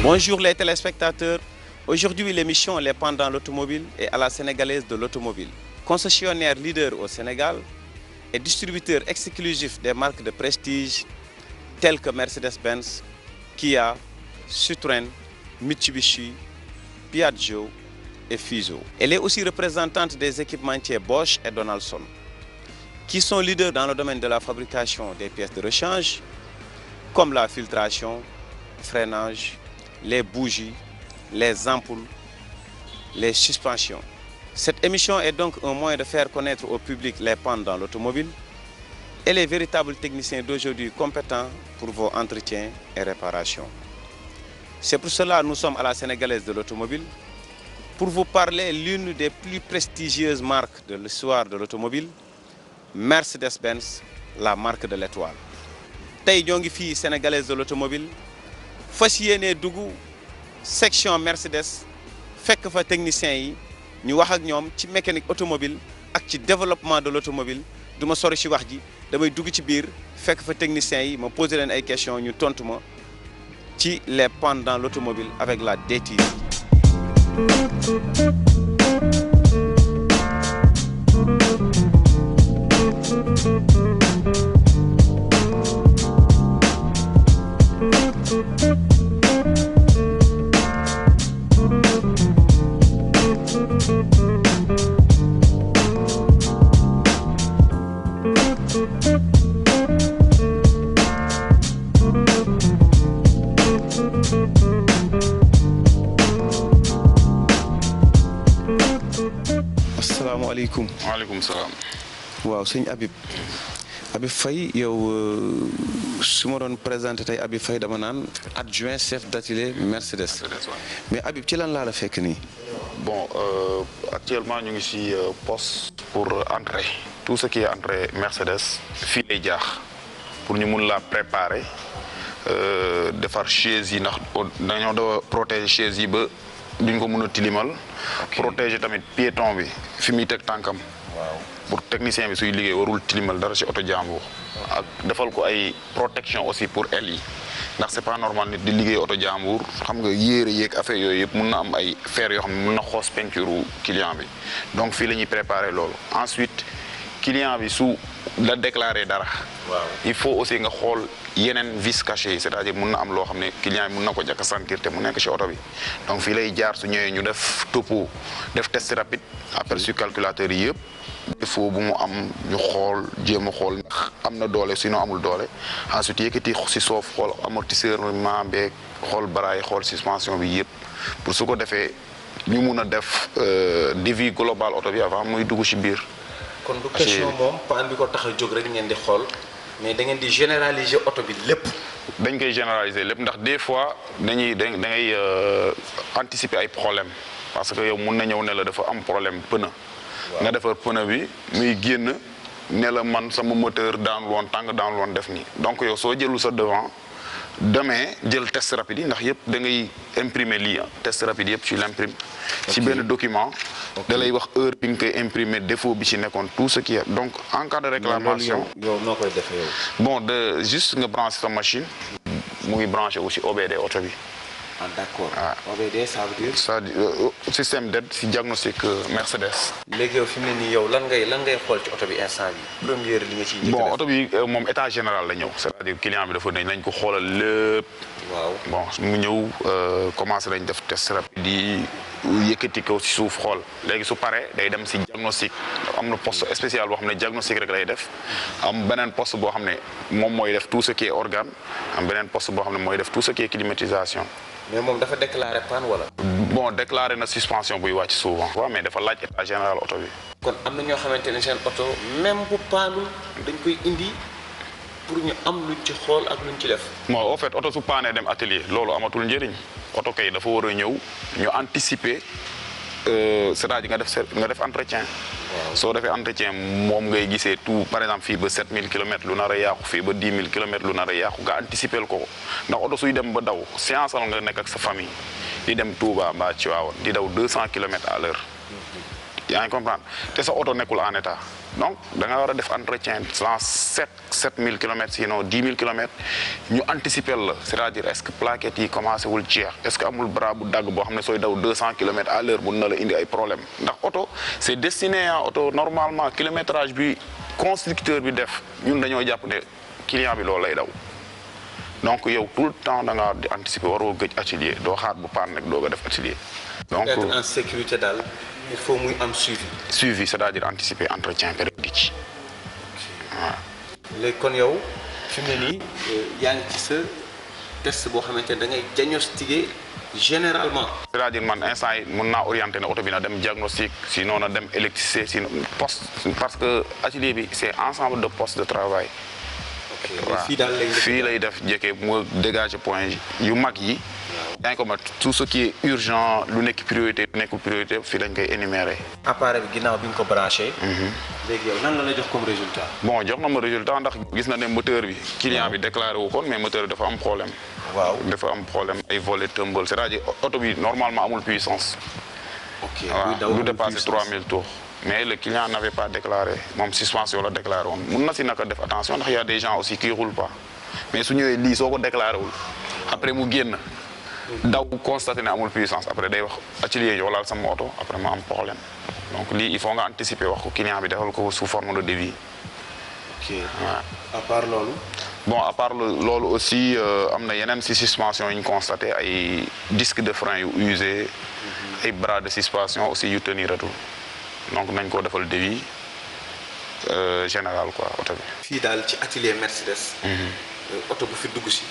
Bonjour les téléspectateurs. Aujourd'hui, l'émission Les Pendants l'automobile est à la sénégalaise de l'automobile. Concessionnaire leader au Sénégal et distributeur exclusif des marques de prestige telles que Mercedes-Benz, Kia, Citroën, Mitsubishi, Piaggio et Fuso. Elle est aussi représentante des équipementiers Bosch et Donaldson, qui sont leaders dans le domaine de la fabrication des pièces de rechange, comme la filtration, freinage, les bougies, les ampoules, les suspensions. Cette émission est donc un moyen de faire connaître au public les pendants l'automobile et les véritables techniciens d'aujourd'hui compétents pour vos entretiens et réparations. C'est pour cela que nous sommes à la sénégalaise de l'automobile pour vous parler l'une des plus prestigieuses marques de l'histoire de l'automobile, Mercedes-Benz, la marque de l'étoile. Tey ñoo ngi fii sénégalaise de l'automobile fas yéene dugg section Mercedes fekk fa techniciens yi ñu wax ak ñoom ci mécanique automobile ak ci développement de l'automobile. Du ma sori ci wax ji damay dugg ci biir fekk fa techniciens yi ma poser leen ay questions ñu tontu ma ci les pendants l'automobile avec la DTV. asalaamaaleykum. waaleykum salaam. waaw sëñ Habib Faye yow su ma doon présenté tey Habib Faye dama naan adjoint chef d'atelier Mercedes. Mais Habib ci lan laa la fekk nii. Bon, actuellement ñu ngi ci poste pour entrer tout ce qui est entrée Mercedes fii lay jaax pour ñu mun la préparer defar chaise yi ndax dañoo doon protéger chaise yi ba duñ ko mën a tilimal. protéger tamit piéton bi fi muy teg tànkam. waaw pour technicien bi suy liggéey warul tilimal dara ci oto jàmbur. ak defal ko ay protection aussi pour aile yi ndax c'est pas normal nit di liggéey oto jàmbur xam nga yéere yeeg affaire yooyu yëpp mun na am ay fer yoo xam ne mun na xoos peinture client bi donc fii la ñuy préparer loolu. Ensuite client bi su la déclarer dara. waaw il faut aussi nga xool yeneen vis cachés yi c'est-à-dire mun na am loo xam ne client bi mun na ko jàkk sentir te mu nekk ci oto bi donc fii lay jaar su ñëwee ñu def topo def test rapide aperçu calculateur yi yëpp. défaut bu mu am ñu xool jéem a xool ndax am na doole sinon amul doole ensuite yëkkati ci soof xool amortisseur ment beeg xool baraay xool suspension bi yëpp pour su ko defee ñu mun a def devis global oto bi avant muy dugg ci biir. kon du question moom paan bi ko tax a jóg rek ngeen di xool mais da ngeen di généraliser oto bi lépp. dañ koy généraliser lépp ndax des fois da ngay anticiper ay problème parce que yow mun na ñëw ne la dafa am problème pneu. nga defar pneu bi muy génn ne la man sama moteur daanul woon tàng daanul woon def nii donc yow soo jëlul sa devant demee jël test rapide yi ndax yëpp da ngay imprimer lii test rapide yëpp tu l'imprimes ci benn document da lay wax heure bi nga koy imprimer défaut bi ci nekkoon tout ce qui est donc en cas de réclamation yow noo koy defee yow. bon de juste nga brancher sa machine mu ngi branché aussi OBD oto bi. Ah, d'accord. Ah. OBD ça veut dire. Ça système d'aide si diagnostic Mercedes. léegi yow fi mu ne nii yow lan ngay xool ci oto bi instant bi première li nga ciy njëkk bon oto bi moom état général la ñëw c'est-à-dire client bi dafa nañ ko xoolal lépp. waaw bon mu ñëw commencé nañ def test rapide yi yëkkati ko si suuf xool léegi su paree day dem si diagnostic am na poste spécial boo xam ne diagnostic rek lay def am beneen poste boo xam ne moom mooy def tout ce qui est organe am beneen poste boo xam ne mooy def tout ce qui est climatisation. mais moom dafa déclaré panne wala. bon déclaré na suspension buy wàcc souvent. waaw mais dafa laaj état général oto bi. kon am na ñoo xamante ne seen oto même bu paanul dañ koy indi pour ñu am luñ ci xool ak luñ ci def. bon au fait oto su paanee dem atelier loolu amatul njëriñ oto kay dafa war a ñëw ñu anticiper c'est-à-dire nga def entretien. soo defee entretien moom ngay gisee tout par exemple fii ba 7000 kilomètres lu nar a yàqu fii ba 10 000 kilomètres lu nar a yàqu nga anticiper ko ndax oto suy dem ba daw séance nga nekk ak sa famille di dem Touba mbaa Tivaouane di daw 200 kilomètres à l'heure yaa ngi comprendre te sa oto nekkul en état donc da nga war a def entretien dans 7000 kilomètres sinon 10 000 kilomètres ñu anticiper la c'est-à-dire est-ce que plaquettes yi commencé wul jeex est-ce que amul bras bu dagg boo xam ne sooy daw 200 kilomètres à l'heure mun na la indi ay problème ndax oto c'est destiné à oto normalement kilométrage bi constructeur bi def ñun dañoo jàpp ne client bi loolu lay daw donc yow tout le temps da nga di anticiper waroo gëj atelier doo xaar bu paan rek doo ko def atelier. donc être en sécurité daal il faut muy am suivi. suivi c'est-à-dire anticiper entretien périodique. waaw léegi kon yow fi mu ne nii yaa ngi ci sa test boo xamante ne da ngay diagnostiquer généralement. c'est-à-dire man instant yi mën naa orienter ne oto bi na dem diagnostic sinon na dem électricité sinon poste parce que atelier bi c'est ensemble de postes de travail. waaw fii lay def njëkkee mu dégager point yu mag yi. yaa ngi ko mat tout ce qui est urgent lu nekk priorité lu nekkul priorité fii lañ koy énumérer. appareil bi ginnaaw bi nga ko branché. léegi yow nan la la jox comme résultat. bon jox na ma résultat ndax gis na ne moteur bi client bi déclaré wu kon mais moteur bi dafa am problème. waaw dafa am problème ay volets tëmbal c'est-à-dire oto bi normalement amul puissance. ok waaw du dépasser 3000 tours. mais le client n'avait pas déclaré moom suspension la déclaré woon mun na si naka def attention ndax y a des gens aussi qui roulent pas mais su ñëwee lii soo ko déclaré wul après mu génn daw constaté ne amul puissance après day wax atelier yi walaal sama oto après ma am problème donc lii il faut nga anticiper wax ko client bi defal ko sous forme de devis. ok à part loolu. bon à part loolu aussi am na yeneen si suspension yu ñu constaté ay disque de frein yu usé ay bras de suspension aussi yu teniratul donc nañ ko defal devis général quoi oto bi. fii daal ci atelier Mercedes. oto bu fi dugg si.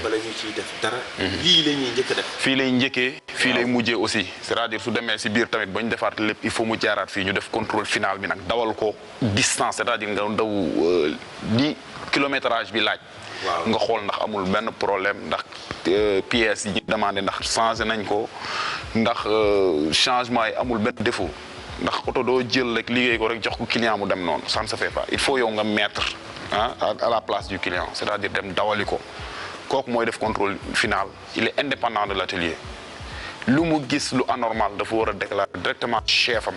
bala ñu ciy def dara. lii la ñuy njëkk a def. fii lay njëkkee fii lay mujjee aussi c'est-à-dire su demee si biir tamit ba ñu defaat lépp il faut mu jaaraat fii ñu def contrôle final bi nag dawal ko distance c'est-à-dire nga daw di kilométrage bi laaj. waaw nga xool ndax amul benn problème ndax pièces yi ñu demandé ndax changé nañ ko ndax changement yi amul benn défaut. ndax oto doo jël rek liggéey ko rek jox ko client mu dem noonu ça ne se fait pas il faut yow nga mettre à la place du client c'est-à-dire dem dawali ko kooku mooy def contrôle final il est indépendant de l'atelier lu mu gis lu anormal dafa war a déclarer directement chef am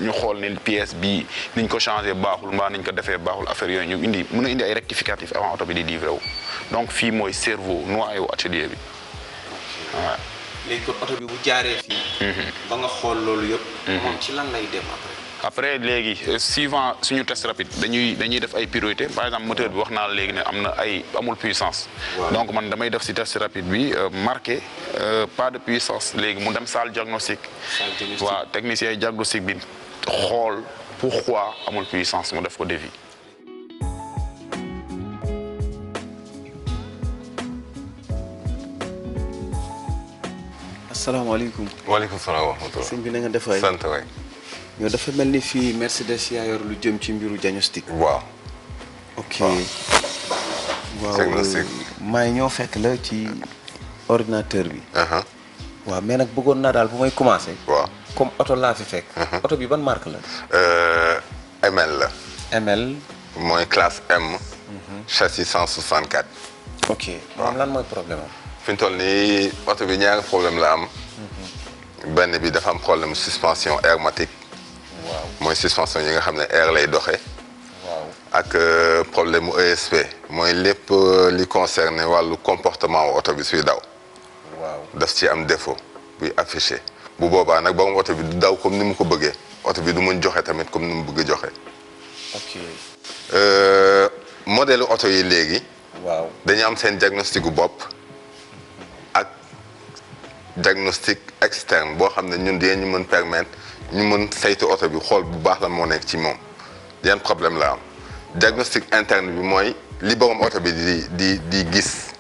ñu xool ne pièce bii niñ ko changé baaxul mbaa niñ ko defee baaxul affaire yooyu ñu indi mën a indi ay rectificatifs avant oto bi di livré wu donc fii mooy cerveau noyau atelier bi waaw. léegi kon oto bi bu jaaree fii. ba nga xool loolu yëpp. moom ci lan lay dem après léegi suivant suñu test rapide dañuy def ay priorité par exemple moteur bi wax naa la léegi ne am na ay amul puissance. donc man damay def si test rapide bi marqué pas de puissance léegi mu dem salle diagnostic. waaw technicien diagnostic bi xool pourquoi amul puissance mu def ko devis. asalaamaaleykum. waaleykum salaam wa rahmatulah. sëñ bi na nga def waay. sant waay. yow dafa mel ni fii Mercedes yaa yor lu jëm ci mbiru diagnostic. waaw. ok. waaw diagnostic. maay ñoo fekk la ci ordinateur bi. waaw mais nag bëggoon naa daal bu may commencer. waaw comme oto laa fi fekk. oto bi ban marque la. ML la. ML. mooy classe M. châssis 164. ok moom lan mooy problème am. fi ñu toll nii oto bi ñaari problème la am. benn bi dafa am problème suspension hermétique. waaw mooy suspension yi nga xam ne air lay doxee. waaw ak problème mu ESP mooy lépp li concerné wàllu comportement wu oto bi suy daw. waaw daf ci am défaut buy affiché bu boobaa nag ba mu oto bi du daw comme ni mu ko bëggee oto bi du mën joxe tamit comme ni mu bëgg joxe. ok. modèle oto yi léegi. waaw dañu am seen diagnostic gu bopp ak diagnostic externe boo xam ne ñun dinañu mën permettre ñu mën saytu oto bi xool bu baax la moo nekk ci moom yan problème la am diagnostic interne bi mooy li borom oto bi di gis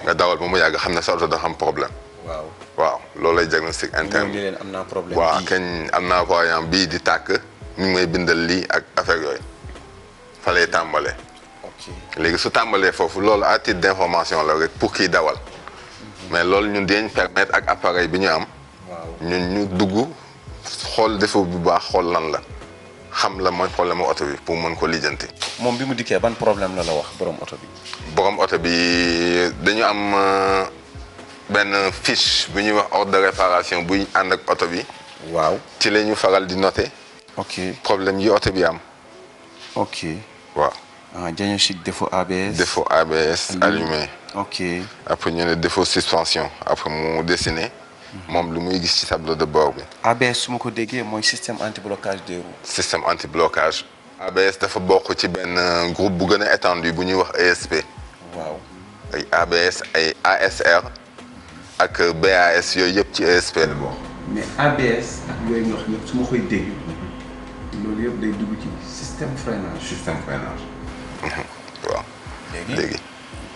nga dawal ba mu yàgg xam ne sa oto dafa am problème. waaw waaw loolu lay diagnostic interne bi leen am naa problème waaw kañ am naa voyant bii di tàkk mi ngi may bindal lii ak affaire yooyu fa lay tàmbalee. léegi su tàmbalee foofu loolu à titre d'information la rek pour kii dawal mais loolu ñun dinañ permettre ak appareil bi ñu am ñun ñu dugg xool défaut bu baax xool lan la xam la mooy problème mu oto bi pour mën ko lijjanti. moom bi mu dikkee ban problème la wax borom oto bi. borom oto bi dañu am benn fiche bu ñuy wax ordre de réparation buy ànd ak oto bi. waaw ci la ñu faral di noter ok problème yi oto bi am ok waaw diagnostic défaut ABS défaut ABS allumé ok après ñu ne défaut suspension après mu dessiné moom lu muy gis ci tableau de bord bi ABS su ma ko déggee mooy système anti blocage des roues système anti blocage ABS dafa bokk ci benn groupe bu gën a étendu bu ñuy wax ESP waaw ay ABS ay ASR ak BAS yooyu yëpp ci ESP la bokk. mais ABS ak yooyu nga wax yëpp su ma koy dégg loolu yëpp day dugg ci système freinage. système freinage. waaw. léegi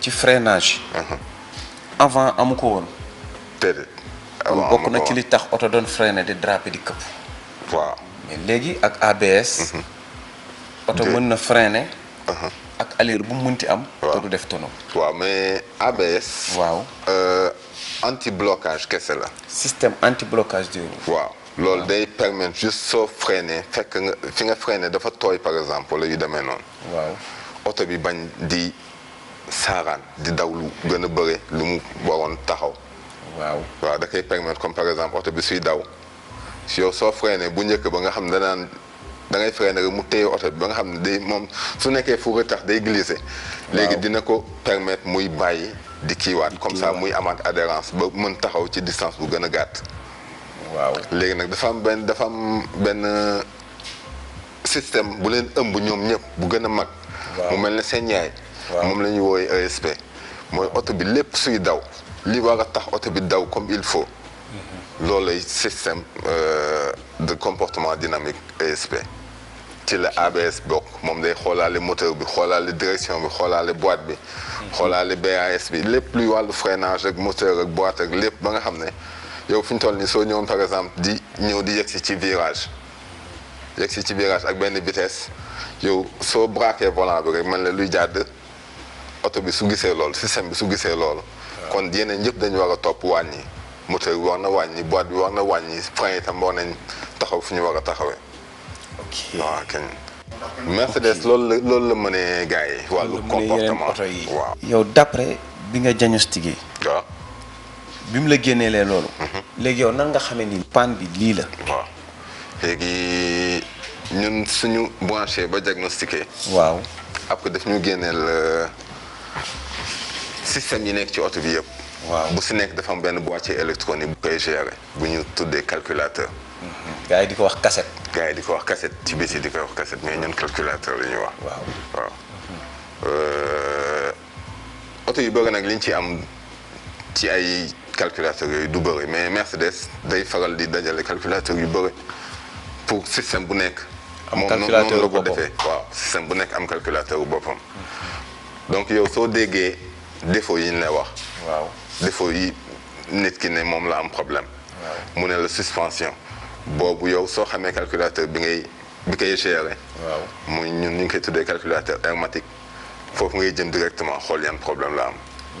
ci freinage. avant amu ko woon. déedéet. avant bokk na ci li tax oto doon freiné di drapé di këpp. waaw. mais léegi ak ABS. oto mën na freiné. ak allure bu mu mënti am. waaw te du def tonneau. waaw mais ABS. waaw. anti blocage kese la. système anti blocage des roues. waaw loolu day permettre juste soo freiné fekk nga fi nga freiné dafa tooy par exemple wala yu demee noonu. waaw oto bi bañ di saaraan di daw lu gën a bëre lu mu waroon taxaw. waaw waaw da koy permettre comme par exemple oto bi suy daw yow soo freiné bu njëkk ba nga xam ne danaan da ngay freiné rek mu téye oto bi ba nga xam ne day moom su nekkee fu retax day glissé. léegi dina ko permettre muy bàyyi di kiiwaat comme ça muy amaat adhérence ba mën taxaw ci distance bu gën a gàtt. waaw léegi nag dafa am benn système bu leen ëmb ñoom ñëpp bu gën a mag. mu mel ne seen yaay. moom la ñuy woowee ESP. mooy oto bi lépp suy daw li war a tax oto bi daw comme il faut. loolu lay système de comportement dynamique ESP. ci la ABS bokk moom day xoolaale moteur bi xoolaale direction bi xoolaale boîte bi. xoolaale BAS bi lépp luy wàllu freinage ak moteur ak boîte ak lépp ba nga xam ne yow fi ñu toll nii soo ñëwoon par exemple di ñëw di yegsi ci virage ak benn vitesse yow soo braqué volant bi rek mel ne luy jàdd oto bi su gisee loolu système bi su gisee loolu. kon yeneen yëpp dañu war a topp wàññi moteur bi war na wàññi boîte bi war na wàññi frein itam war nañ taxaw fi ñu war a taxawee. ok waaw kenn Mercedes loolu la mënee gars yi. wàllu comportement oto yi. waaw yow d'après bi nga diagnostiqué. waaw. bi mu la génneelee loolu. léegi yow nan nga xamee ni panne bi lii la. waaw léegi ñun suñu branché ba diagnostiqué. waaw. après daf ñu génneel système yi nekk ci oto bi yëpp. waaw bu si nekk dafa am benn boîtier électronique bu koy gérer bu ñu tuddee calculateur. gars yi di ko wax cassette. gars yi di ko wax cassette ci biti di ko wax cassette mais ñun calculateur la ñuy wax. waaw oto yu bëri nag liñ ci am ci ay calculateur yooyu du bëri mais Mercedes day faral di dajale calculateur yu bëri pour système bu nekk. am calculateur moom la ko defee waaw système bu nekk am calculateur bu boppam. donc yow soo déggee défaut yi ñu lay wax. waaw défaut yi nit ki ne moom la am problème. mu ne la suspension. boobu yow soo xamee calculateur bi koy gérer. waaw muy ñun ñu ngi koy tuddee calculateur hermétique foofu ngay jëm directement xool yan problème la am.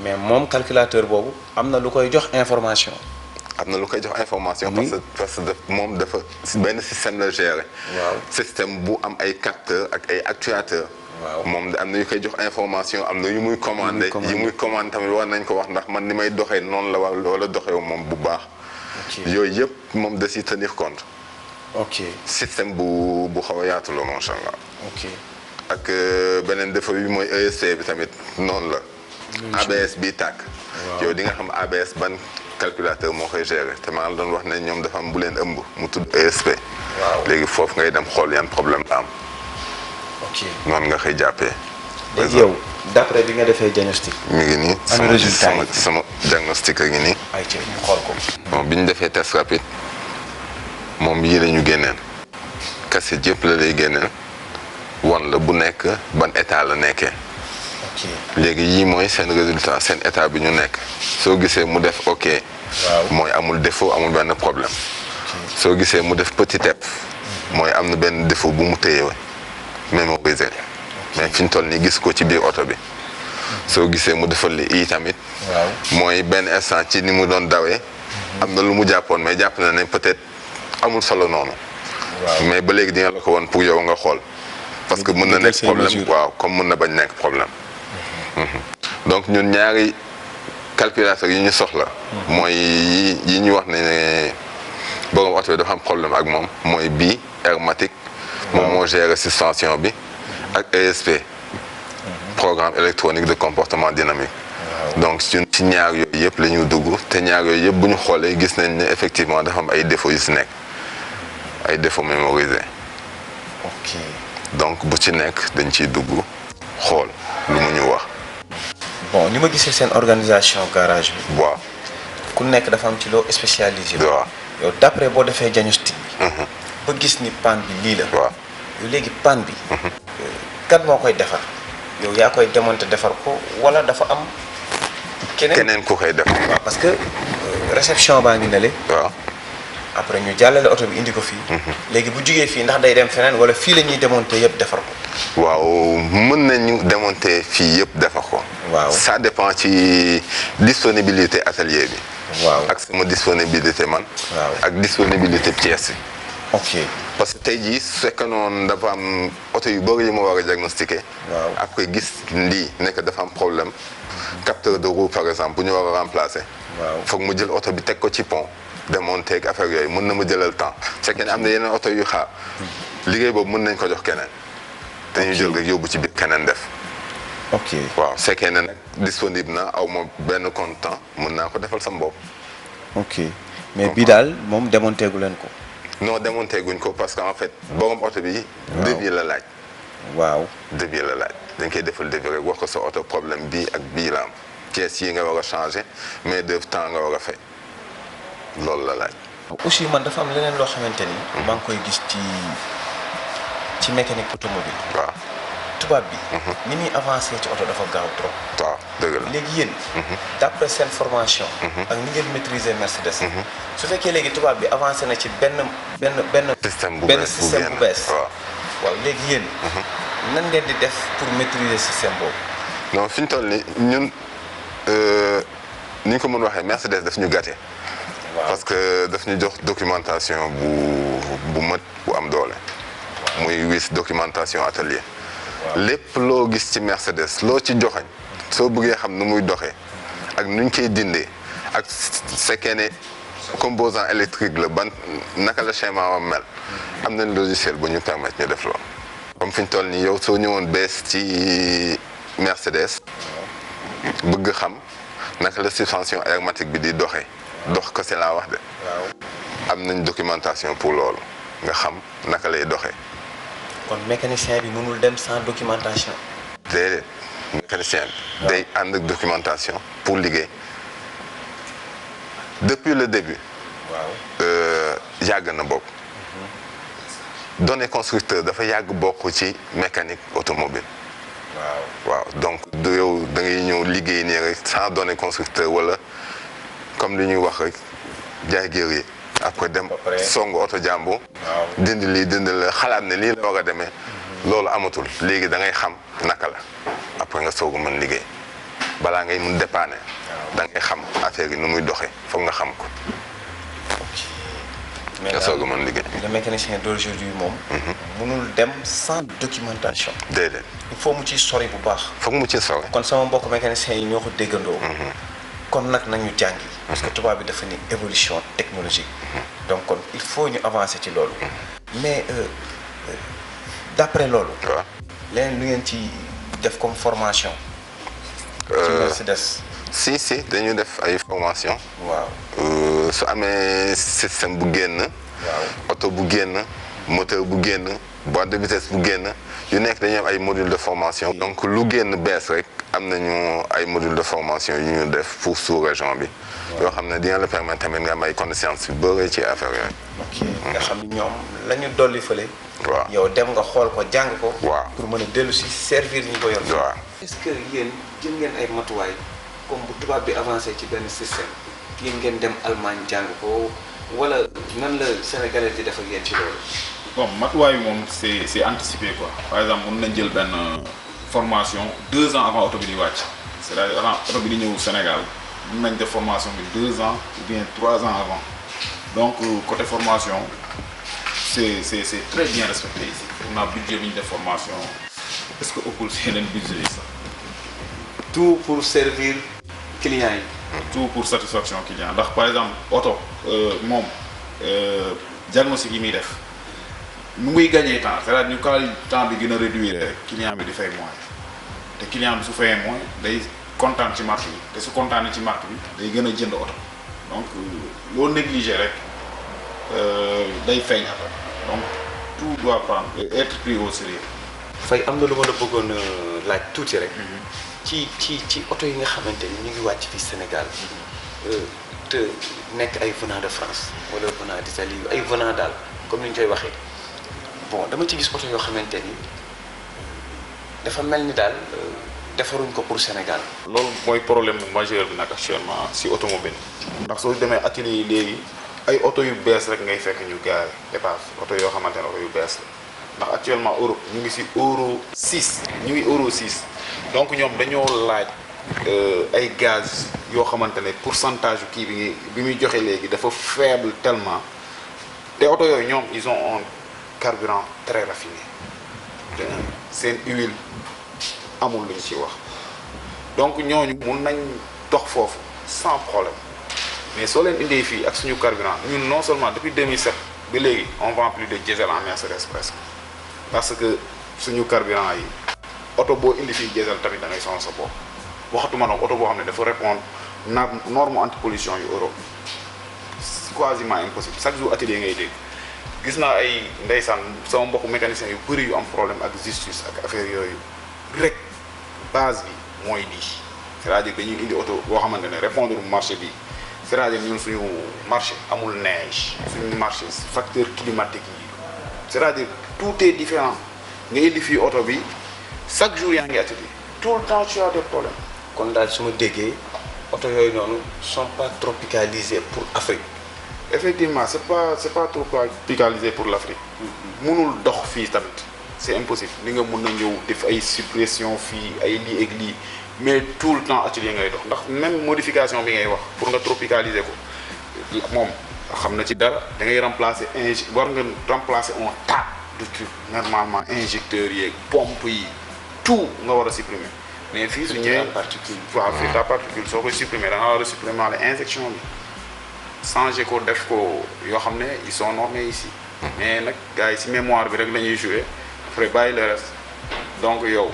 mais moom calculateur boobu am na lu koy jox information. am na lu koy jox information. parce que moom dafa benn système la gérer. waaw système bu am ay capteurs ak ay actuateurs. waaw moom am na yu koy jox information am na yu muy commandé. yu muy commandé tamit war nañ ko wax ndax man ni may doxee noonu la wala doxewu moom bu baax. yooyu yëpp moom da si tenir compte. ok système bu xaw a yaatu la macha allah. ok ak beneen défaut bi mooy ESP bi tamit noonu la. ABS bii tàkk. yow di nga xam ABS ban calculateur moo koy gérer te maa la doon wax ne ñoom dafa am bu leen ëmb mu tudd ESP. waaw léegi foofu ngay dem xool yan problème la am. ok noonu nga koy jàppee. léegi yow d'après bi nga defee diagnostic. mi ngi nii sama diagnostic a ngi nii. ay ci ñu xool ko. bon bi ñu defee test rapide moom yii la ñu génneel. cassette yëpp la lay génneel wan la bu nekk ban état la nekkee. ok léegi yii mooy seen résultat seen état bi ñu nekk soo gisee mu def ok. waaw mooy amul défaut amul benn problème. soo gisee mu def petit f. mooy am na benn défaut bu mu téye mémorisé. mais fi ñu toll nii gis ko ci biir oto bi. soo gisee mu defal li i tamit. waaw mooy benn instant ci ni mu doon dawee. am na lu mu jàppoon mais jàpp na ne peut-être amul solo noonu. mais ba léegi dina la ko woon pour yow nga xool. parce que mën na nekk problème waaw comme mën na bañ nekk problème. donc ñun ñaari calculateur yi ñu soxla. mooy yi ñu wax ne borom oto bi dafa am problème ak moom mooy bii hermétique moom moo gère suspension bi ak ESP programme électronique de comportement dynamique donc ci ñaar yooyu yëpp la ñu dugg te ñaar yooyu yëpp bu ñu xoolee gis nañ ne effectivement dafa am ay défauts yu si nekk ay défauts mémorisés ok donc bu ci nekk dañ ciy dugg xool lu mu ñu wax. bon ni ma gisee seen organisation garage bi. waaw. ku nekk dafa am ci loo spécialisé. waaw yow d'après boo defee diagnostic bi. ba gis ni panne bi lii la. waaw yow léegi panne bi. kan moo koy defar. yow yaa koy démonter defar ko wala dafa am. keneen ku koy defar. waaw parce que réception baa ngi ne le. waaw. après ñu jàllale oto bi indi ko fii. léegi bu jugee fii ndax day dem feneen wala fii la ñuy démonter yëpp defar ko. waaw mën nañu démonter fii yëpp defar ko. waaw ça dépend ci disponibilité atelier bi. waaw ak sama disponibilité man. waaw ak disponibilité pièce yi. ok parce que tey jii su fekkee noonu dafa am oto yu bëri yi ma war a diagnostiquer. waaw après gis lii nekk dafa am problème. capteur de roue par exemple bu ñu war a remplacer. waaw foog mu jël oto bi teg ko ci pont. démonter ak affaire yooyu mën na ma jëlal temps c'est que am na yeneen oto yu xaar liggéey boobu mën nañ ko jox keneen. dañuy jël rek yóbbu ci biir keneen def. ok waaw c'est que ne nag disponible na aw ma benn compte temps mën naa ko defal sama bopp. ok mais bii daal moom démonté gu leen ko. non démonté guñ ko parce que en fait borom oto bi. devis la laaj. waaw devis la laaj dañ koy defal devis rek wax ko sa oto problème bii ak bii la am pièces yi nga war a changer mais de temps nga war a fay. loolu la laaj. aussi man dafa am leneen loo xamante ni. maa ngi koy gis ci mécanique automobile. waaw tubaab bi. ni muy avancé ci oto dafa gaaw trop. waaw dëgg la léegi yéen. d'après seen formation. ak ni ngeen maîtriser Mercedes. su fekkee léegi tubaab bi avancé na ci benn. système bu bees waaw léegi yéen. nan ngeen di def pour maîtriser système boobu. non fi ñu toll nii ñun ni ñu ko mën waxee Mercedes daf ñu gâté. parce que daf ñu jox documentation bu mat bu am doole. muy wis documentation atelier. lépp loo gis ci Mercedes loo ci joxañ soo bëggee xam nu muy doxee ak nuñ koy dindee ak fekkee ne composant électrique la ban naka la schéma am mel am nañ logiciel bu ñu permettre ñu def loolu. comme fi ñu toll nii yow soo ñëwoon bees ci Mercedes bëgg xam naka la suspension hermétique bi di doxee. dox ko c'est la wax de. am nañ documentation pour loolu nga xam naka lay doxee. kon mécanicien bi mënul dem sans documentation. déedéet mécanicien bi. day ànd ak documentation pour liggéey depuis le début. waaw yàgg na bokk. données constructeur dafa yàgg bokk ci mécanique automobile. waaw donc du yow da ngay ñëw liggéey nii rek sans données constructeur wala. comme li ñuy wax rek jaay géer yi après dem songu oto jàmbu dindi lii dindi la xalaat ne lii la war a demee loolu amatul léegi da ngay xam naka la après nga soog a mën liggéey balaa ngay mun dépanner da ngay xam affaire yi nu muy doxee foog nga xam ko nga soog a mën liggéey. le mécanicien d'aujourd'hui moom mënul dem sans documentation. déedéet il faut mu ciy sori bu baax. foog mu ci sori. kon sama mbokk mécanicien yi ñoo ko déggandoo. kon nag nañu jàngi. parce que tubaab bi dafa ni évolution technologique. donc kon il faut ñu avancer ci loolu. mais d'après loolu. waaw leneen lu ngeen ci def comme formation. ci Mercedes. si dañu def ay formation. waaw su amee système bu génn. waaw oto bu génn moteur bu génn boîte de vitesse bu génn yu nekk dañu am ay module de formation. donc lu génn bees rek. am nañu ay module de formation yu ñu def pour sous-région bi. yoo xam ne dina la permettre tamit nga am ay connaissance yu bëri ci affaire yooyu. ok nga xam ni ñoom la ñu dolli fële. waaw yow dem nga xool ko jàng ko. waaw pour mën a dellu si servir ñi ko yor. waaw est-ce que yéen jël ngeen ay matuwaay comme bu tubaab bi avancé ci benn système yéen ngeen dem Allemagne jàng ko wala nan la Sénégalais di def ak yéen ci loolu. bon matuwaay bi moom c'est anticipé quoi par exemple mën nañ jël benn. formation 2 ans avant oto bi di wàcc c'est-à-dire avant oto bi di ñëw Sénégal mën nañ def formation bi 2 ans ou bien 3 ans avant donc côté formation c'est très bien respecté ici. on a budget bi ñu def formation est-ce que ëppul si yeneen budget yi sax. tout pour servir clients yi. tout pour satisfaction client ndax par exemple oto moom diagnostic yi muy def nu muy gagner temps c'est-à-dire ñu quand temps bi gën a réduire rek client bi di fay moins te client bi su fayee moins day kontaan ci marché bi te su kontaanee ci marché bi day gën a jënd oto donc loo négligé rek day feeñ après donc tout doit prendre être pris au sérieux. Faye am na lu ma la bëggoon laaj tuuti rek. ci oto yi nga xamante ni ñu ngi wàcc fii Sénégal. te nekk ay venant de France wala venant d'Italie ay venant daal comme ni ñu koy waxee bon dama ci gis oto yoo xamante ni dafa mel ni daal defaruñ ko pour Sénégal. loolu mooy problème majeur bi nag actuellement si automobile ndax soo demee atelier yi léegi ay oto yu bees rek ngay fekk ñu gaare dépasse oto yoo xamante ne oto yu bees la ndax actuellement Europe ñu ngi si euro 6 ñu ngi euro 6 donc ñoom dañoo laaj ay gaz yoo xamante ne pourcentage kii bi muy joxe léegi dafa faible tellement te oto yooyu ñoom ils ont un carburant très raffiné seen huile amul lu ñu ci wax donc ñooñu mun nañ dox foofu sans problème mais soo leen indee fii ak suñu carburant ñun non seulement depuis 2007 ba léegi on vend plus de diesel en Mercedes presque parce que suñu carburant yi oto boo indi fii diesel tamit da ngay sonal sa bopp waxatuma nag oto boo xam ne dafa répondre norme anti-pollution yu Europe c'est quasiment impossible chaque jour atelier ngay dégg gis naa ay ndeysaan sama mbokku mécanicien yu bëri yu am problème ak justice ak affaire yooyu rek base bi mooy lii c'est-à-dire dañuy indi oto boo xamante ne répondre marché bi c'est-à-dire ñun suñu marché amul neige suñu marché facteur climatique yi c'est-à-dire tout est différent nga indi fii oto bi chaque jour yaa ngi atelier tout le temps tu as des problèmes. kon daal su ma déggee oto yooyu noonu sont pas tropicalisés pour Afrique. effectivement c'est pas tropicalisé pour l'Afrique. mënul dox fii tamit c'est impossible li nga mën na ñëw def ay suppression fii ay lii ak lii mais tout le temps atelier ngay dox ndax même modification bi ngay wax pour nga tropicaliser ko moom xam na ci dara da ngay remplacer war nga remplacer un tas de trucs normalement injecteurs yeeg pompe yi tout nga war a supprimer mais fii su ñëwee waaw fii ta particule soo koy supprimer da nga war a supprimer la injection bi changer ko def ko yoo xam ne ils sont normés ici mais nag gars yi si mémoire bi rek la ñuy jouer après bàyyi le reste donc yow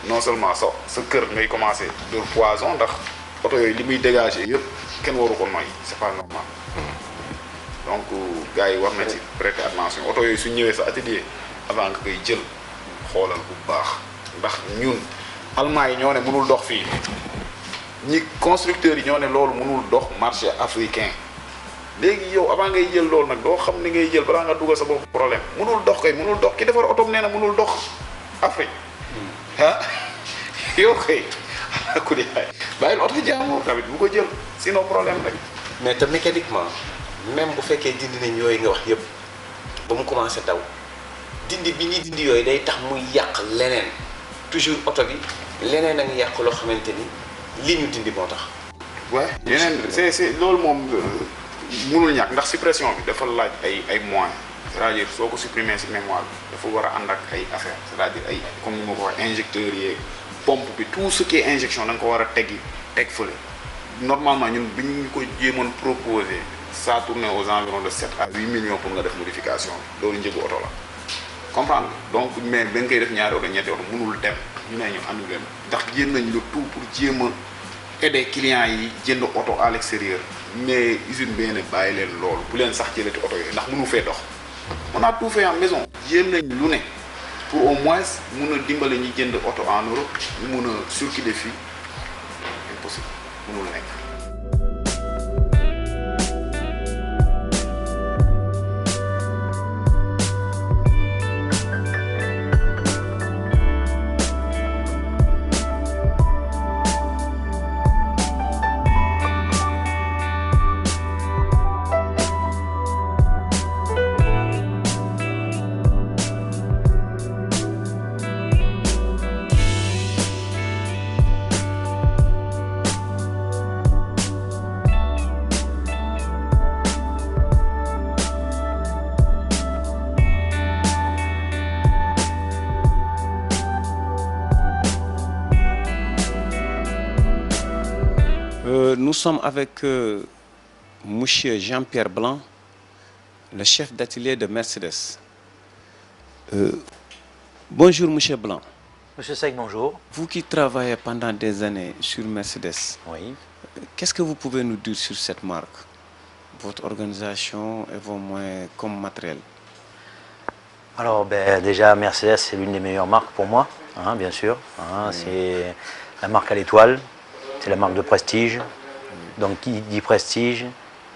non seulement sa kër ngay commencer de poison ndax oto yooyu li muy dégager yëpp kenn waru ko noyyi c'est pas normal donc gars yi war na ci prêter attention oto yooyu su ñëwee sa atelier avant nga koy jël xoolal bu baax ndax ñun Allemand yi ñoo ne mënul dox fii ñi constructeurs yi ñoo ne loolu mënul dox marché africain léegi yow avant ngay jël loolu nag doo xam ni ngay jël balaa nga dugal sa bopp problème mënul dox kay mënul dox ki defar otom nee na mënul dox Afrique ah yow kay ku di yaay bàyyil oto jàmbur tamit bu ko jël sinon problème rek. mais te mécaniquement même bu fekkee dindi nañ yooyu nga wax yëpp ba mu commencé daw dindi bi ñuy dindi yooyu day tax muy yàq leneen toujours oto bi leneen a ngi yàq loo xamante ni li ñu dindi moo tax. waaw yeneen c'est loolu moom mënul ñàkk ndax suppression bi dafa laaj ay moyens c'est-à-dire soo ko supprimer ci mémoire bi dafa war a ànd ak ay affaires c'est-à-dire ay comme ni ma ko waxee injecteurs yeeg pompe bi tout ce qui est injection da nga ko war a teg fële normalement ñun bi ñu ko jéemoon proposer ça tourne aux environs de 7 à 8 millions pour nga def modification bi loolu njëgu oto la comprendre donc mais da nga koy def ñaari oto ñetti oto mënul dem ñu ne ñu annulé ndax jéem nañ le tout pour jéem a aider clients yi jënd oto à l'extérieur mais usine bi ne bàyyi leen loolu bu leen sax jëlati oto yooyu ndax mënu fee dox on a tout fait en maison jéem nañ lu ne pour au moins mun a dimbale ñi jënd oto en Europe ñu mun a circuler fii impossible mënul nekk. Nous sommes avec monsieur Jean-Pierre Blanc, le chef d'atelier de Mercedes. Bonjour, Monsieur Blanc. Monsieur Seck, bonjour. Vous qui travaillez pendant des années sur Mercedes, Oui. qu'est-ce que vous pouvez nous dire sur cette marque, votre organisation et vos moyens comme matériel? Alors, déjà, Mercedes, c'est l'une des meilleures marques pour moi, hein, bien sûr. Hein, c'est la marque à l'étoile, c'est la marque de prestige. Donc, qui dit prestige,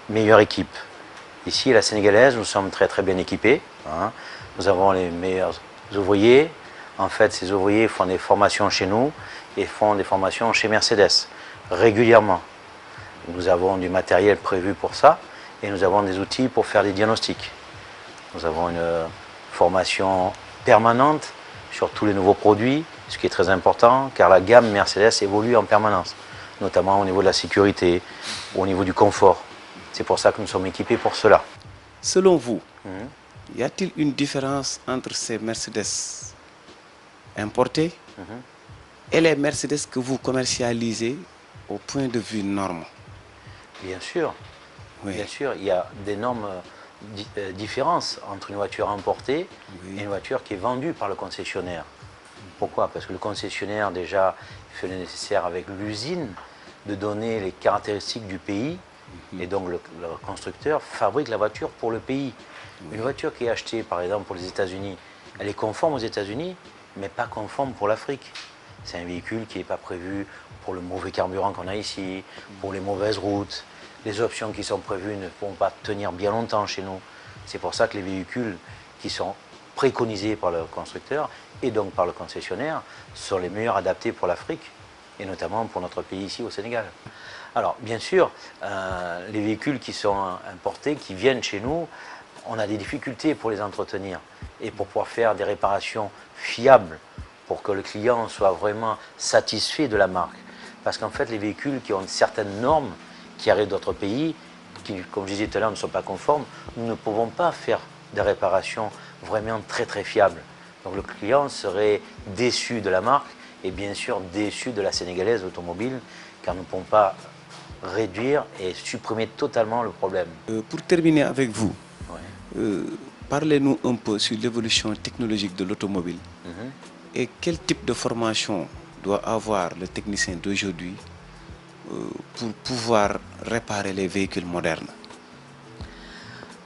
meilleure équipe. Ici, à la Sénégalaise, nous sommes très très bien équipés. Hein. Nous avons les meilleurs ouvriers. En fait, ces ouvriers font des formations chez nous et font des formations chez Mercedes régulièrement. Nous avons du matériel prévu pour ça et nous avons des outils pour faire des diagnostics. Nous avons une formation permanente sur tous les nouveaux produits, ce qui est très important car la gamme Mercedes évolue en permanence, notamment au niveau de la sécurité, au niveau du confort. C'est pour ça que nous sommes équipés pour cela. Selon vous, y a-t-il une différence entre ces Mercedes importés et les Mercedes que vous commercialisez au point de vue norme? Bien sûr, Oui. bien sûr, il y a d'énormes différences entre une voiture importée et une voiture qui est vendue par le concessionnaire. Pourquoi? Parce que le concessionnaire déjà fait le nécessaire avec l'usine de donner les caractéristiques du pays et donc le constructeur fabrique la voiture pour le pays. Une voiture qui est achetée par exemple pour les États-Unis, elle est conforme aux États-Unis mais pas conforme pour l'Afrique. C'est un véhicule qui n'est pas prévu pour le mauvais carburant qu'on a ici, pour les mauvaises routes. Les options qui sont prévues ne pourront pas tenir bien longtemps chez nous. C'est pour ça que les véhicules qui sont préconisés par le constructeur et donc par le concessionnaire sont les meilleurs adaptés pour l'Afrique et notamment pour notre pays ici au Sénégal. Alors bien sûr, les véhicules qui sont importés, qui viennent chez nous, on a des difficultés pour les entretenir et pour pouvoir faire des réparations fiables pour que le client soit vraiment satisfait de la marque. Parce qu'en fait, les véhicules qui ont certaines normes, qui arrivent d'autres pays, qui, comme je disais tout à l'heure, ne sont pas conformes, nous ne pouvons pas faire des réparations vraiment très très fiables. Donc le client serait déçu de la marque et bien sûr déçu de la Sénégalaise automobile, car nous ne pouvons pas réduire et supprimer totalement le problème. Pour terminer avec vous, Ouais. parlez-nous un peu sur l'évolution technologique de l'automobile et quel type de formation doit avoir le technicien d'aujourd'hui pour pouvoir réparer les véhicules modernes?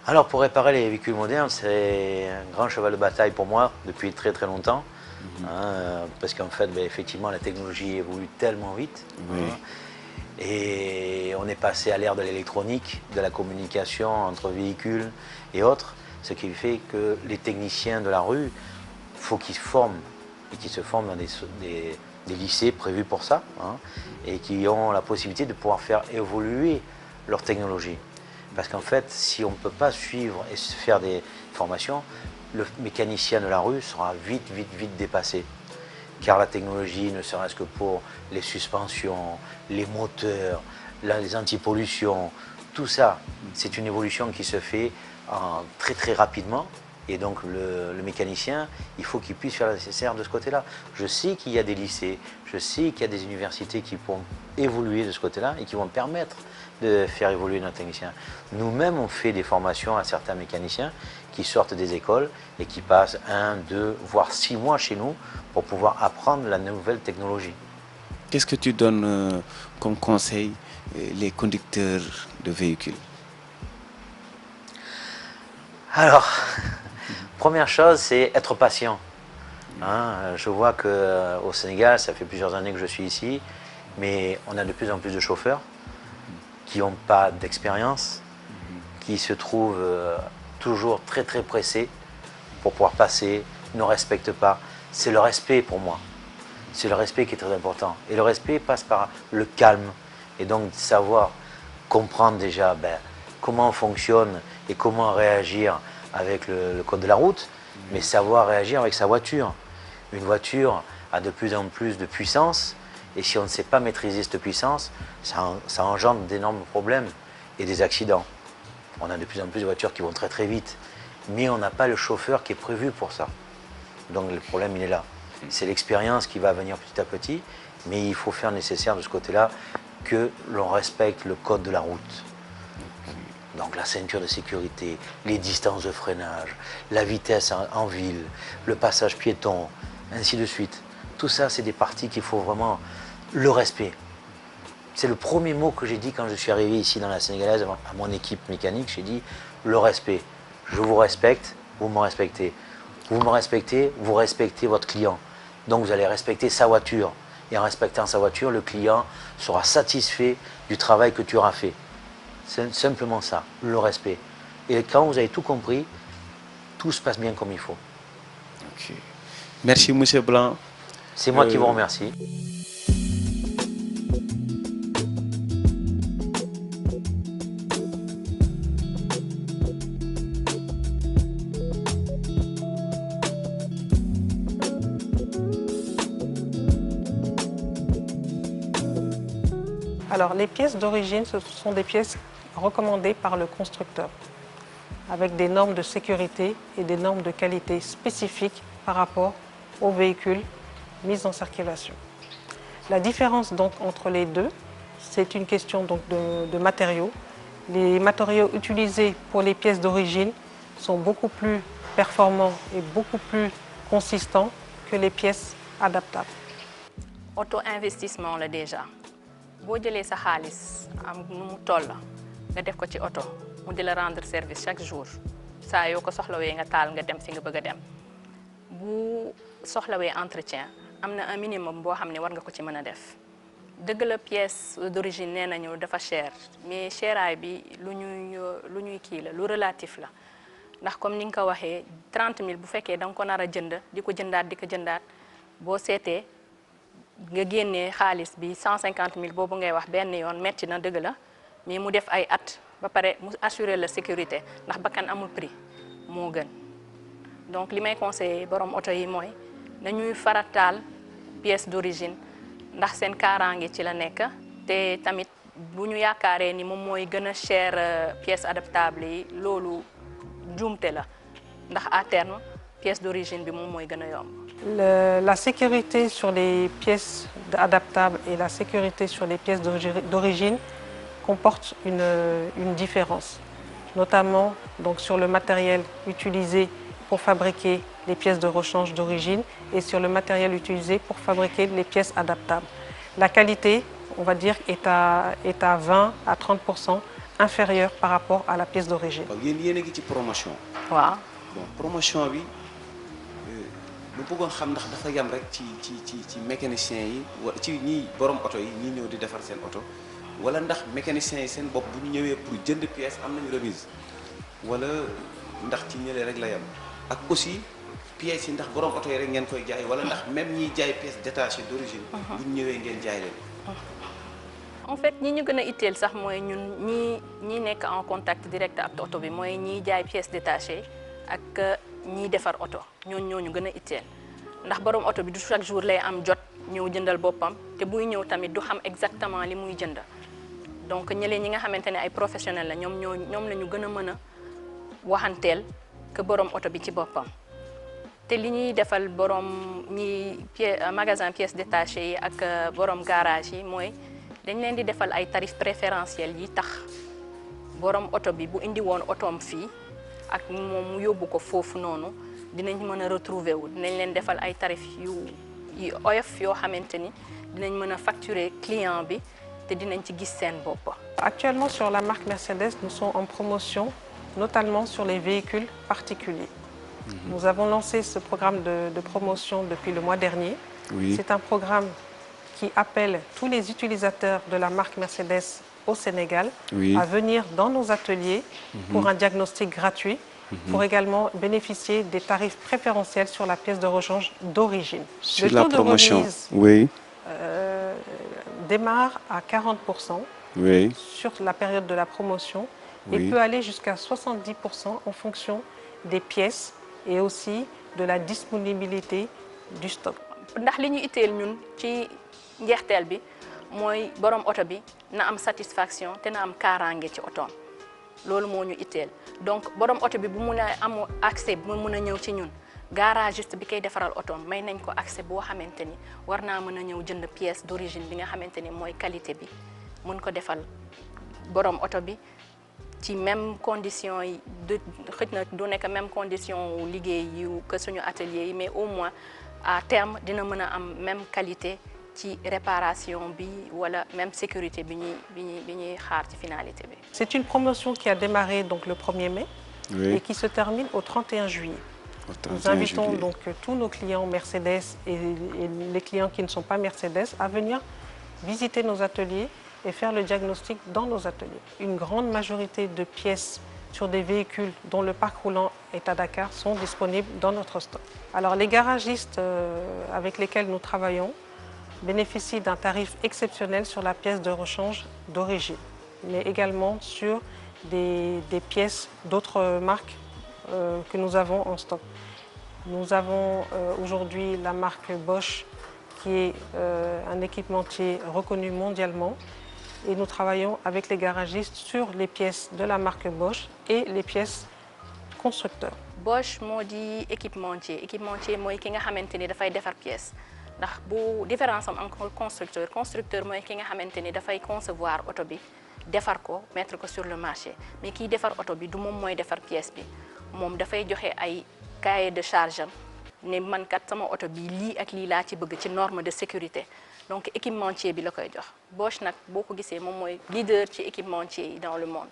Alors pour réparer les véhicules modernes, c'est un grand cheval de bataille pour moi depuis très très longtemps. Parce qu'en fait, effectivement, la technologie évolue tellement vite. Et on est passé à l'ère de l'électronique, de la communication entre véhicules et autres, ce qui fait que les techniciens de la rue, il faut qu'ils se forment, et qu'ils se forment dans des lycées prévus pour ça, et qui ont la possibilité de pouvoir faire évoluer leur technologie. Parce qu'en fait, si on ne peut pas suivre et faire des formations, le mécanicien de la rue sera vite dépassé. Car la technologie, ne serait-ce que pour les suspensions, les moteurs, les antipollutions, tout ça, c'est une évolution qui se fait très rapidement. Et donc le mécanicien, il faut qu'il puisse faire le nécessaire de ce côté-là. Je sais qu'il y a des lycées, je sais qu'il y a des universités qui pourront évoluer de ce côté-là et qui vont permettre de faire évoluer nos techniciens. Nous-mêmes, on fait des formations à certains mécaniciens qui sortent des écoles et qui passent 1, 2, voire 6 mois chez nous pour pouvoir apprendre la nouvelle technologie. Qu'est-ce que tu donnes comme conseil les conducteurs de véhicules? Alors, première chose, c'est être patient. Je vois qu'au Sénégal, ça fait plusieurs années que je suis ici, mais on a de plus en plus de chauffeurs qui n'ont pas d'expérience, qui se trouvent toujours très pressés pour pouvoir passer, ne respectent pas. C'est le respect pour moi. C'est le respect qui est très important. Et le respect passe par le calme. Et donc savoir comprendre déjà comment on fonctionne et comment réagir avec le code de la route, mais savoir réagir avec sa voiture. Une voiture a de plus en plus de puissance, et si on ne sait pas maîtriser cette puissance, ça engendre d'énormes problèmes et des accidents. On a de plus en plus de voitures qui vont très vite, mais on n'a pas le chauffeur qui est prévu pour ça. Donc le problème, il est là. C'est l'expérience qui va venir petit à petit, mais il faut faire le nécessaire de ce côté-là que l'on respecte le code de la route. Donc la ceinture de sécurité, les distances de freinage, la vitesse en ville, le passage piéton, ainsi de suite. Tout ça, c'est des parties qu'il faut vraiment... Le respect. C'est le premier mot que j'ai dit quand je suis arrivé ici dans la Sénégalaise à mon équipe mécanique. J'ai dit le respect. Je vous respecte, vous me respectez. Vous me respectez, vous respectez votre client. Donc vous allez respecter sa voiture. Et en respectant sa voiture, le client sera satisfait du travail que tu auras fait. C'est simplement ça, le respect. Et quand vous avez tout compris, tout se passe bien comme il faut. Ok. Merci, Monsieur Blanc. C'est moi qui vous remercie. Alors, les pièces d'origine, ce sont des pièces recommandées par le constructeur, avec des normes de sécurité et des normes de qualité spécifiques par rapport aux véhicules mis en circulation. La différence donc entre les deux, c'est une question donc de matériaux. Les matériaux utilisés pour les pièces d'origine sont beaucoup plus performants et beaucoup plus consistants que les pièces adaptables. Auto-investissement là déjà. boo jëlee sa xaalis am nu mu toll nga def ko ci oto mu di la rendre service chaque jour saa yoo ko soxlawee nga taal nga dem fi nga bëgg a dem bu soxlawee entretien am na un minimum boo xam ne war nga ko ci mën a def dëgg la pièce d'origine nee nañu dafa cher mais cheraay bi lu ñuy kii la lu relatif la ndax comme ni nga ko waxee 30 000 bu fekkee da nga ko nar a jënd di ko jëndaat boo seetee nga génnee xaalis bi 150 000 boobu ngay wax benn yoon metti na dëgg la mais mu def ay at ba pare mu assurer la sécurité ndax bakkan amul prix moo gën donc li may conseiller borom oto yi mooy nañuy farataal pièce d'origine ndax seen kaaraange ci la nekk te tamit bu ñu yaakaaree ni moom mooy gën a cher pièce adaptable yi loolu juumte la ndax à terme pièce d'origine bi moom mooy gën a yomb. La sécurité sur les pièces adaptables et la sécurité sur les pièces d'origine comportent une différence, notamment donc, sur le matériel utilisé pour fabriquer les pièces de rechange d'origine et sur le matériel utilisé pour fabriquer les pièces adaptables. La qualité, on va dire, est à 20 à 30% inférieure par rapport à la pièce d'origine. Yéen a ngi ci promotion. waaw. Bon, promotion bi lu bëggoon xam ndax dafa yam rek ci mécaniciens yi wala ci ñi borom oto yi ñi ñëw di defar seen oto wala ndax mécaniciens yi seen bopp bu ñu ñëwee pour jënd pièce am nañu remise wala ndax ci ñële rek la yam ak aussi pièces yi ndax borom oto yi rek ngeen koy jaay wala ndax même ñiy jaay pièce détachée d'origine bu ñu ñëwee ngeen jaay leen. En fait ñi ñu gën a itteel sax mooy ñun ñi nekk en contact direct ak oto bi mooy ñiy jaay pièce détachée ak ñiy defar oto ñooñu gën a itteel ndax borom oto bi du chaque jour lay am jot ñëw jëndal boppam te buy ñëw tamit du xam exactement li muy jënd donc ñële ñi nga xamante ne ay professionnels la ñoom la ñu gën a mën a waxanteel que borom oto bi ci boppam te li ñuy defal borom magasin pièces détachées yi ak borom garage yi mooy dañ leen di defal ay tarifs préférentiels yi tax borom oto bi bu indi woon otoom fii ak moom mu yóbbu ko foofu noonu dinañ mën a retrouver wu dinañ leen defal ay tarifs yu oyof yoo xamante ni dinañ mën a facturer client bi te dinañ ci gis seen bopp. Actuellement sur la marque Mercedes, nous sommes en promotion, notamment sur les véhicules particuliers. Nous avons lancé ce programme de promotion depuis le mois dernier. Oui. C'est un programme qui appelle tous les utilisateurs de la marque Mercedes au Sénégal à venir dans nos ateliers pour un diagnostic gratuit, pour également bénéficier des tarifs préférentiels sur la pièce de rechange d'origine. Sur la promotion, démarre à 40% sur la période de la promotion et peut aller jusqu'à 70% en fonction des pièces et aussi de la disponibilité du stock. ndax li ñu itteel ñun ci njeexteel bi mooy borom oto bi na am satisfaction te na am kaaraange ci otoom loolu moo ñu itteel donc borom oto bi bu mun a am accès bu mun a ñëw ci ñun garagiste bi koy defaral otoom may nañ ko accès boo xamante ni war naa mën a ñëw jënd pièce d'origine bi nga xamante ni mooy qualité bi mun ko defal borom oto bi ci même condition yi xëj na du nekk même condition wu liggéey yu que suñu atelier yi mais au moins à terme dina mën a am même qualité ci réparation bi wala même sécurité bi ñuy xaar ci finalité bi. C'est une promotion qui a démarré donc le 1er mai et qui se termine au 31 juillet. Nous invitons donc tous nos clients Mercedes et les clients qui ne sont pas Mercedes à venir visiter nos ateliers et faire le diagnostic dans nos ateliers. Une grande majorité de pièces sur des véhicules dont le parc roulant est à Dakar sont disponibles dans notre stock. Alors les garagistes avec lesquels nous travaillons bénéficient d'un tarif exceptionnel sur la pièce de rechange d'origine, mais également sur des pièces d'autres marques que nous avons en stock. Nous avons aujourd'hui la marque Bosch qui est un équipementier reconnu mondialement et nous travaillons avec les garagistes sur les pièces de la marque Bosch et les pièces constructeurs. Bosch moo di équipementier mooy ki nga xamante ni dafay defar pièce ndax bu différence am constructeur mooy ki nga xamante ni dafay concevoir oto bi defar ko mettre ko sur le marché mais kiy defar oto bi du moom mooy defar pièce bi moom dafay joxe ay cahier de charge am ne man kat sama oto bi lii ak lii laa ci bëgg ci norme de sécurité donc équipementier bi la koy jox. Bosch nag boo ko gisee moom mooy leader ci équipementier yi dans le monde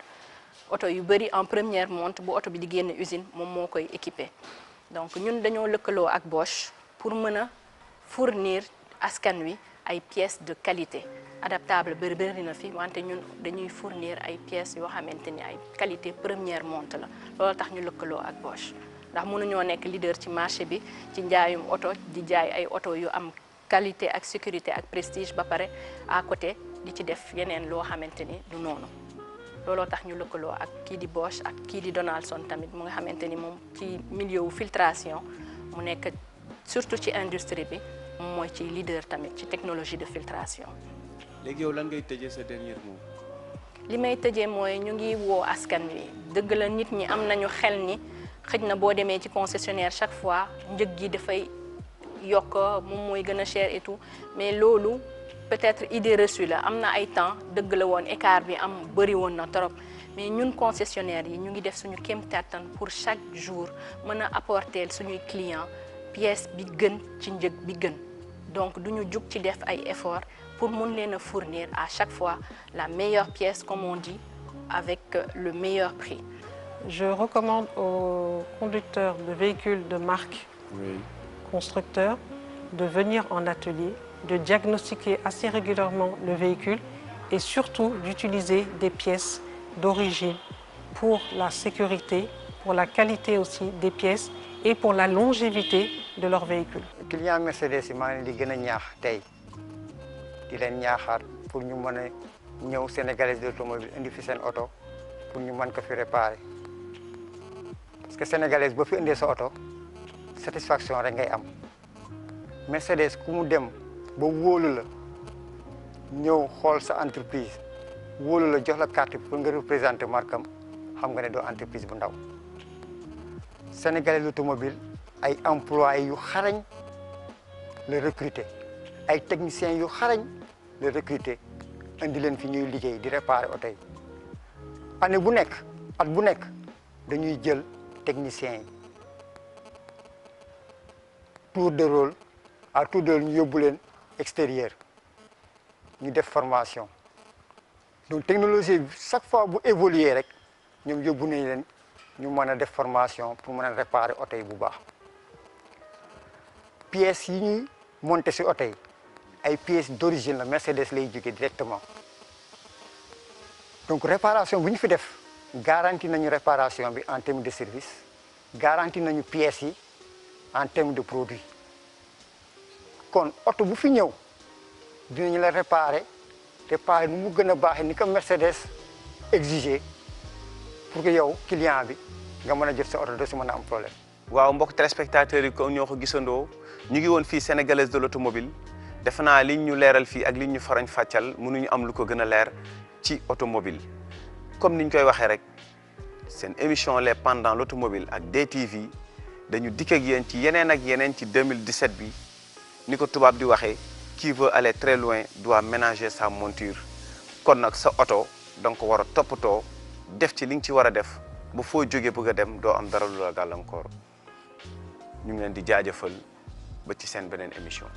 oto yu bëri en première monte bu oto bi di génn usine moom moo koy équipé donc ñun dañoo lëkkaloo ak Bosch pour mën a fournir askan wi ay pièces de qualité adaptable bëri na fi wante ñun dañuy fournir ay pièces yoo xamante ni ay qualité première monte la loolu tax ñu lëkkaloo ak Bosch ndax mënuñoo nekk leader ci marché bi ci njaayum oto di jaay ay oto yu am qualité ak sécurité ak prestige ba pare à côté di ci def yeneen loo xamante ni du noonu looloo tax ñu lëkkaloo ak kii di Bosch ak kii di Donaldson tamit mu nga xamante ni moom ci milieu wu filtration mu nekk surtout ci industrie bi moom mooy ci leader tamit ci technologie de filtration. léegi yow lan ngay tëjee sa dernier mot. li may tëjee mooy ñu ngi woo askan wi dëgg la nit ñi am nañu xel ni xëj na boo demee ci concessionnaire chaque fois njëg gi dafay yokk moom mooy gën a cher et tout mais loolu peut-être idée reçue la am na ay temps dëgg la woon écart bi am bëri woon na trop mais ñun concessionnaire yi ñu ngi def suñu kéem kattan pour chaque jour mën a apporter suñuy client pièce bi gën ci njëg bi gën donc duñu jug ci def ay efforts pour mun leen a fournir à chaque fois la meilleure pièce comme on dit avec le meilleur prix. Je recommande aux conducteurs de véhicules de marque constructeurs de venir en atelier, de diagnostiquer assez régulièrement le véhicule et surtout d'utiliser des pièces d'origine pour la sécurité, pour la qualité aussi des pièces et pour la longévité de leur véhicule. Client Mercedes yi maa ngi leen di gën a ñaax tey di leen ñaaxaat pour ñu mën a ñëw Sénégalaise d'automobile indi fi seen oto pour ñu mën ko fi réparer parce que Sénégalaise boo fi indee sa oto satisfaction rek ngay am Mercedes ku mu dem ba wóolu la ñëw xool sa entreprise wóolu la jox la carte pour nga représenter marque am xam nga ne doo entreprise bu ndaw Sénégalaise d'automobile ay employés yu xarañ la recruter ay techniciens yu xarañ la recruter indi leen fi ñuy liggéey di réparer oto yi année bu nekk at bu nekk dañuy jël techniciens yi tour de rôle à tour de rôle ñu yóbbu leen extérieur ñu def formation donc technologie bi chaque fois bu évoluer rek ñoom yóbbu nañ leen ñu mën a def formation pour mën a réparer oto yi bu baax pièces yi ñuy monter ci oto yi ay pièces d'origine la Mercedes lay jógee directement donc réparation bu ñu fi def garantie nañu réparation bi en termes de service garantie nañu pièces yi en termes de produit kon oto bu fi ñëw dinañu la réparer nu mu gën a baaxee ni ko Mercedes exigé pour que yow client bi nga mën a jël sa oto doo si mën a am problème. waaw mbokk téléspectateurs yi ko ñoo ko gisandoo ñu ngi woon fii Sénégalaise de l'automobile defe naa liñ ñu leeral fii ak liñ ñu farañ fàccal mënuñu am lu ko gën a leer ci automobile comme niñ koy waxee rek seen émission les pendant l'automobile ak DTV dañu dikk ak yéen ci yeneen ak yeneen ci 2017 bi ni ko tubaab di waxee qui veut aller très loin doit ménager sa monture kon nag sa oto da nga ko war a toppatoo def ci li nga ci war a def ba foo jógee bëgg a dem doo am dara lu la gàllankoor ñu ngi leen di jaajëfal ba ci seen beneen émission